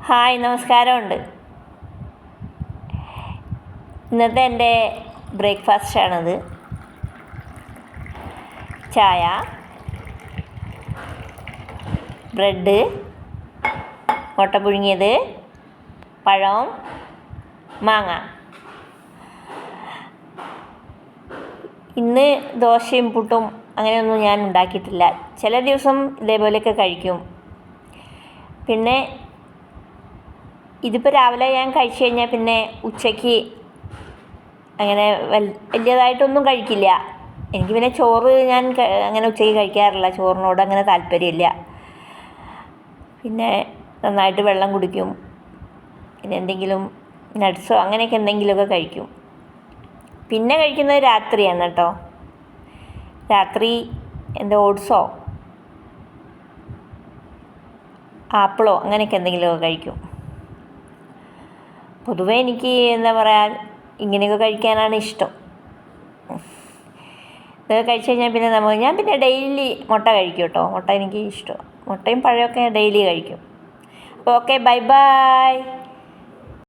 Hi, നമസ്കാരമുണ്ട്. ഇന്നത്തെ എൻ്റെ ബ്രേക്ക്ഫാസ്റ്റാണത്. ചായ, ബ്രെഡ്, മുട്ട പുഴുങ്ങിയത്, പഴം, മാങ്ങ. ഇന്ന് ദോശയും പുട്ടും അങ്ങനെയൊന്നും ഞാൻ ഉണ്ടാക്കിയിട്ടില്ല. ചില ദിവസം ഇതേപോലെയൊക്കെ കഴിക്കും. പിന്നെ ഇതിപ്പോൾ രാവിലെ ഞാൻ കഴിച്ചു കഴിഞ്ഞാൽ പിന്നെ ഉച്ചയ്ക്ക് അങ്ങനെ വലിയതായിട്ടൊന്നും കഴിക്കില്ല. എനിക്ക് പിന്നെ ചോറ് ഞാൻ അങ്ങനെ ഉച്ചയ്ക്ക് കഴിക്കാറില്ല. ചോറിനോട് അങ്ങനെ താല്പര്യമില്ല. പിന്നെ നന്നായിട്ട് വെള്ളം കുടിക്കും. പിന്നെ എന്തെങ്കിലും നട്ട്സോ അങ്ങനെയൊക്കെ എന്തെങ്കിലുമൊക്കെ കഴിക്കും. പിന്നെ കഴിക്കുന്നത് രാത്രിയാണ് കേട്ടോ. രാത്രി ഓട്സോ ആപ്പിളോ അങ്ങനെയൊക്കെ എന്തെങ്കിലുമൊക്കെ കഴിക്കും. പൊതുവേ എനിക്ക് എന്താ പറയുക, ഇങ്ങനെയൊക്കെ കഴിക്കാനാണ് ഇഷ്ടം. ഇതൊക്കെ കഴിച്ച് കഴിഞ്ഞാൽ പിന്നെ ഞാൻ പിന്നെ ഡെയിലി മുട്ട കഴിക്കും കേട്ടോ. മുട്ട എനിക്ക് ഇഷ്ടമാണ്. മുട്ടയും പഴമൊക്കെ ഡെയിലി കഴിക്കും. അപ്പോൾ ഓക്കെ, ബൈ ബൈ.